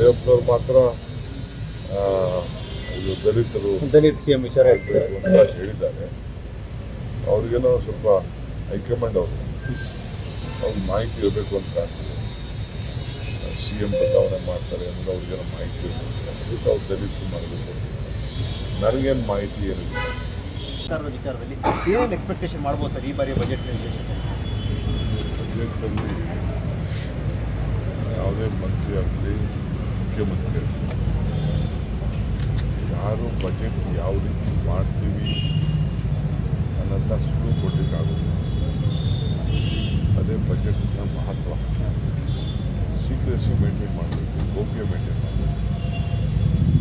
ಯಡಿಯೂರಪ್ಪನವ್ರು ಮಾತ್ರ ಇದು ದಲಿತ ಸಿ ಎಂ ವಿಚಾರ ಬೇಕು ಅಂತ ಹೇಳಿದ್ದಾರೆ. ಅವ್ರಿಗೇನೋ ಸ್ವಲ್ಪ ಹೈಕಮಾಂಡ್ ಅವ್ರಿಗೆ ಮಾಹಿತಿ ಇರಬೇಕು ಅಂತ ಕಾಣ್ತದೆ. ಸಿ ಎಂ ಬದಲಾವಣೆ ಮಾಡ್ತಾರೆ ಅನ್ನೋದು ಅವ್ರಿಗೇನೋ ಮಾಹಿತಿ ಇರಬೇಕು, ಅದಕ್ಕೆ ಅವ್ರು ದಲಿತರು ಮಾಡಬೇಕು. ನನಗೇನು ಮಾಹಿತಿ ಏನಿಲ್ಲ. ಸರ್ಕಾರದ ವಿಚಾರದಲ್ಲಿ ಏನೇನು ಎಕ್ಸ್ಪೆಕ್ಟೇಷನ್ ಮಾಡ್ಬೋದು ಸರ್ ಈ ಬಾರಿ ಬಜೆಟ್ ಬಜೆಟ್ನಲ್ಲಿ ಯಾವುದೇ ಮಂತ್ರಿ ಆಗಲಿ ಮುಖ್ಯಮಂತ್ರಿ ಆಗಲಿ ಯಾರು ಬಜೆಟ್ ಯಾವ ರೀತಿ ಮಾಡ್ತೀವಿ ಅನ್ನೋದನ್ನ ಸುಳ್ಳು ಕೊಡಲಿಕ್ಕಾಗೋದಿಲ್ಲ. ಅದೇ ಬಜೆಟ್ನ ಮಹತ್ವ. ಸೀಕ್ರೆಸಿ ಮೇಂಟೈನ್ ಮಾಡಬೇಕು, ಗೌಪ್ಯ ಮೇಂಟೈನ್ ಮಾಡಬೇಕು.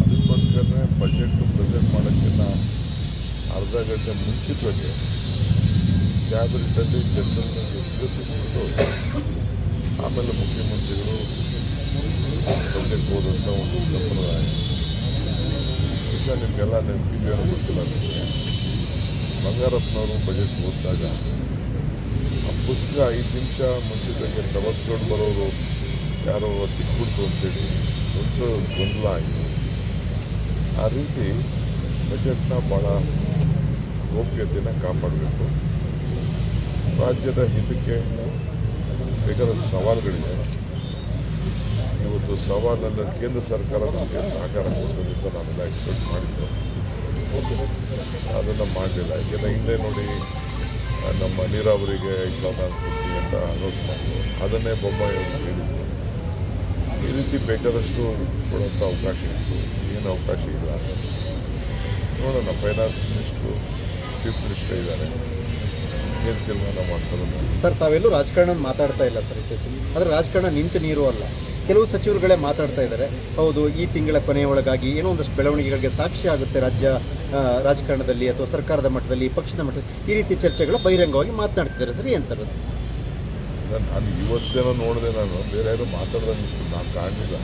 ಅದಕ್ಕೋಸ್ಕರ ಬಜೆಟ್ ಪ್ರೆಸೆಂಟ್ ಮಾಡೋಕ್ಕಿಂತ ಅರ್ಧ ಗಂಟೆ ಮುಂಚಿತವಾಗಿ ಕ್ಯಾಬಿನೆಟಲ್ಲಿ ಜನರನ್ನು ಎದುರಿಸಿಬಿಟ್ಟು ಆಮೇಲೆ ಮುಖ್ಯಮಂತ್ರಿಗಳು ಬಜೆಟ್ ಓದಂಥ ಒಂದು ಸಂಪ್ರದಾಯ. ಈಗ ನಿಮಗೆಲ್ಲ ನೆನಪಿದೆಯೋ ಗೊತ್ತಿಲ್ಲ. ಬಂಗಾರಪ್ಪನವರು ಬಜೆಟ್ ಓದಿದಾಗ ಆ ಪುಸ್ತಕ 5 ನಿಮಿಷ ಮುಂಚಿತವಾಗಿ ತವಸ್ಕೊಂಡು ಬರೋರು ಯಾರೋ ಸಿಕ್ಬಿಡ್ತು ಅಂತೇಳಿ ದೊಡ್ಡ ಗೊಂದಲ ಆಯಿತು. ಆ ರೀತಿ ಬಜೆಟ್ನ ಭಾಳ ಗೌಪ್ಯತೆಯನ್ನು ಕಾಪಾಡಬೇಕು. ರಾಜ್ಯದ ಹಿತಕ್ಕೆ ಬೇಕಾದಷ್ಟು ಸವಾಲುಗಳಿದೆ. ಇವತ್ತು ಸವಾಲನ್ನು ಕೇಂದ್ರ ಸರ್ಕಾರ ನಮಗೆ ಸಹಕಾರ ಕೊಡ್ತದೆ ಅಂತ ನಾವೆಲ್ಲ ಎಕ್ಸ್ಪೆಕ್ಟ್ ಮಾಡಿದ್ದು. ಅದನ್ನು ಮಾಡಲಿಲ್ಲ. ಯಾಕೆಂದರೆ ಹಿಂದೆ ನೋಡಿ ನಮ್ಮ ನೀರಾವರಿಗೆ 5,000 ಕೊಡ್ತೀವಿ ಅಂತ ಅನೌನ್ಸ್ ಮಾಡಿದ್ರು. ಅದನ್ನೇ ಬೊಮ್ಮಾಯಿ ಅವರು ಹೇಳಿದರು. ಈ ರೀತಿ ಬೇಕಾದಷ್ಟು ಕೊಡುವಂಥ ಅವಕಾಶ ಇತ್ತು. ಏನು ಅವಕಾಶ ಇಲ್ಲ. ನೋಡೋಣ, ಫೈನಾನ್ಸ್ ಮಿನಿಸ್ಟ್ರು ಚೀಫ್ ಮಿನಿಸ್ಟರ್ ಇದ್ದಾರೆ, ಏನು ತೀರ್ಮಾನ ಮಾಡ್ತಾರೆ. ಸರ್ ತಾವೆಲ್ಲೂ ರಾಜಕಾರಣ ಮಾತಾಡ್ತಾ ಇಲ್ಲ ಸರ್ ಇತ್ತೀಚೆಗೆ. ಆದರೆ ರಾಜಕಾರಣ ನಿಂತು ನೀರು ಅಲ್ಲ. ಕೆಲವು ಸಚಿವರುಗಳೇ ಮಾತಾಡ್ತಾ ಇದ್ದಾರೆ, ಹೌದು ಈ ತಿಂಗಳ ಕೊನೆಯೊಳಗಾಗಿ ಏನೋ ಒಂದಷ್ಟು ಬೆಳವಣಿಗೆಗಳಿಗೆ ಸಾಕ್ಷಿ ಆಗುತ್ತೆ ರಾಜ್ಯ ರಾಜಕಾರಣದಲ್ಲಿ ಅಥವಾ ಸರ್ಕಾರದ ಮಟ್ಟದಲ್ಲಿ, ಪಕ್ಷದ ಮಟ್ಟದಲ್ಲಿ, ಈ ರೀತಿ ಚರ್ಚೆಗಳು ಬಹಿರಂಗವಾಗಿ ಮಾತನಾಡ್ತಿದ್ದಾರೆ ಸರ್. ಏನು ಸರ್ ಅದು? ನಾನು ಇವತ್ತೇನೋ ನೋಡಿದೆ, ನಾನು ಬೇರೆ ಯಾರು ಮಾತಾಡ್ದಂಗೆ ನಾನು ಕಾಣಲಿಲ್ಲ.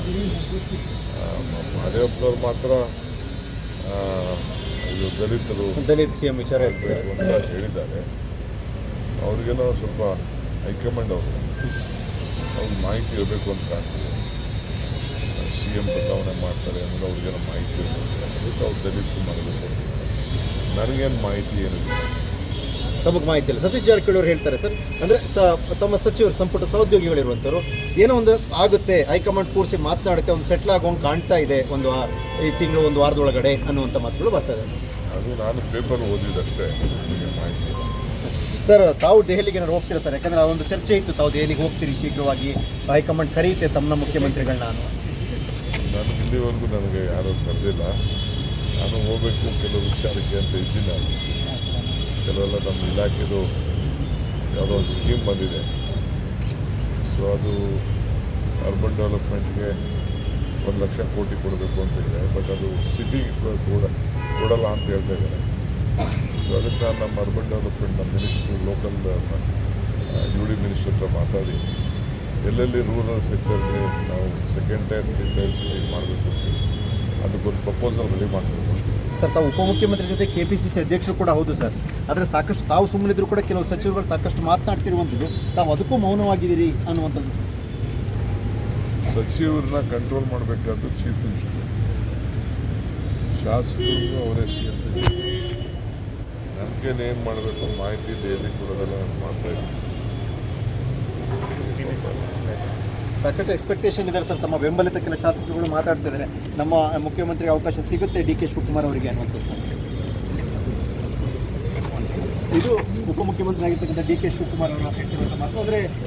ಯಡಿಯೂರಪ್ಪನವ್ರು ಮಾತ್ರ ಇದು ದಲಿತ ಸಿ ಎಂ ವಿಚಾರ ಬೇಕು ಅಂತ ಹೇಳಿದ್ದಾರೆ. ಅವ್ರಿಗೇನೋ ಸ್ವಲ್ಪ ಹೈಕಮಾಂಡ್ ಅವ್ರಿಗೆ ಮಾಹಿತಿ ಇರಬೇಕು ಅಂತ ಕಾಣ್ತದೆ. ಸಿ ಎಂ ಬದಲಾವಣೆ ಮಾಡ್ತಾರೆ ಅನ್ನೋದು ಅವ್ರಿಗೇನೋ ಮಾಹಿತಿ ಇರಬೇಕು, ಅದಕ್ಕೆ ಅವ್ರು ದಲಿತರು ಮಾಡಬೇಕು. ನನಗೇನು ಮಾಹಿತಿ ಏನಿಲ್ಲ. ತಮಗೆ ಮಾಹಿತಿ ಇಲ್ಲ. ಸತೀಶ್ ಜಾರಕಿಹೊಳಿ ಅವರು ಹೇಳ್ತಾರೆ ಸರ್, ಅಂದರೆ ತಮ್ಮ ಸಚಿವರು ಸಂಪುಟ ಸಹೋದ್ಯೋಗಿಗಳಿರುವಂಥವ್ರು ಏನೋ ಒಂದು ಆಗುತ್ತೆ, ಹೈಕಮಾಂಡ್ ಕೂರಿಸಿ ಮಾತನಾಡುತ್ತೆ, ಒಂದು ಸೆಟ್ಲ್ ಆಗೋಂಗೆ ಕಾಣ್ತಾ ಇದೆ ಈ ತಿಂಗಳು ಒಂದು ವಾರದೊಳಗಡೆ ಅನ್ನುವಂಥ ಮಾತುಗಳು ಬರ್ತದೆ. ಅದು ನಾನು ಪೇಪರ್ ಓದಿದಷ್ಟೇ, ನನಗೆ ಮಾಹಿತಿ ಇಲ್ಲ. ಸರ್ ತಾವು ದೆಹಲಿಗೆ ಏನಾದ್ರು ಹೋಗ್ತೀರಾ ಸರ್? ಯಾಕಂದರೆ ಆ ಒಂದು ಚರ್ಚೆ ಇತ್ತು, ತಾವು ದೆಹಲಿಗೆ ಹೋಗ್ತೀರಿ ಶೀಘ್ರವಾಗಿ, ಹೈಕಮಾಂಡ್ ಕರೆಯುತ್ತೆ ತಮ್ಮ ಮುಖ್ಯಮಂತ್ರಿಗಳನ್ನ. ನಾನು ಇಲ್ಲಿವರೆಗೂ ನನಗೆ ಯಾರೂ ಕರೆದಿಲ್ಲ. ನಾನು ಹೋಗಬೇಕು ಕೆಲವು ವಿಚಾರಕ್ಕೆ ಅಂತ ಇದ್ದೀನಿ. ನಾನು ಕೆಲವೆಲ್ಲ ನಮ್ಮ ಇಲಾಖೆದು ಯಾವುದೋ ಒಂದು ಸ್ಕೀಮ್ ಬಂದಿದೆ. ಸೊ ಅದು ಅರ್ಬನ್ ಡೆವಲಪ್ಮೆಂಟ್ಗೆ 1,00,000 ಕೋಟಿ ಕೊಡಬೇಕು ಅಂತ ಇದೆ. ಬಟ್ ಅದು ಸಿಟಿಗೆ ಕೊಡಲ್ಲ ಅಂತ ಹೇಳ್ತಾ ಇದ್ದಾರೆ. ಸೊ ಅದಕ್ಕೆ ನಾನು ನಮ್ಮ ಅರ್ಬನ್ ಡೆವಲಪ್ಮೆಂಟ್ ನಮ್ಮ minister local you D minister ಹತ್ರ ಮಾತಾಡಿ ಎಲ್ಲೆಲ್ಲಿ ರೂರಲ್ ಸೆಕ್ಟರ್ಗೆ ನಾವು second tyre third tyre city ಮಾಡಬೇಕು ಅಂತ ಅದಕ್ಕೊಂದು ಪ್ರಪೋಸಲ್ ರೆಡಿ ಮಾಡಬೇಕು. ಸರ್ ತಾವು ಉಪಮುಖ್ಯಮಂತ್ರಿ ಜೊತೆ KPCC ಅಧ್ಯಕ್ಷರು ಕೂಡ ಹೌದು ಸರ್. ಆದರೆ ಸಾಕಷ್ಟು ತಾವು ಸುಮ್ಮನಿದ್ರು ಕೂಡ ಕೆಲವು ಸಚಿವರುಗಳು ಸಾಕಷ್ಟು ಮಾತನಾಡ್ತಿರುವಂಥದ್ದು, ತಾವು ಅದಕ್ಕೂ ಮೌನವಾಗಿದ್ದೀರಿ ಅನ್ನುವಂಥದ್ದು. ಸಚಿವರನ್ನ ಕಂಟ್ರೋಲ್ ಮಾಡಬೇಕಾದ್ದು ಚೀಫ್ ಮಿನಿಸ್ಟರ್, ಶಾಸಕರಿಗೂ ಅವರೇ CM. ನನಗೇನೇನು ಮಾಡಬೇಕು ಮಾಹಿತಿ ದೆಹಲಿ ಕೊಡೋದೆಲ್ಲ ಮಾಡ್ತಾ ಇದ್ದೀನಿ. ಸಾಕಷ್ಟು ಎಕ್ಸ್ಪೆಕ್ಟೇಷನ್ ಇದ್ದಾರೆ ಸರ್. ತಮ್ಮ ಬೆಂಬಲಿತ ಕೆಲ ಶಾಸಕರುಗಳು ಮಾತಾಡ್ತಿದ್ದಾರೆ, ನಮ್ಮ ಮುಖ್ಯಮಂತ್ರಿಗೆ ಅವಕಾಶ ಸಿಗುತ್ತೆ DK ಶಿವಕುಮಾರ್ ಅವರಿಗೆ ಅನ್ನುವಂಥದ್ದು ಸರ್. ಇದು ಉಪಮುಖ್ಯಮಂತ್ರಿ ಆಗಿರ್ತಕ್ಕಂಥ DK ಶಿವಕುಮಾರ್ ಅವರ ಮಾತು. ಆದರೆ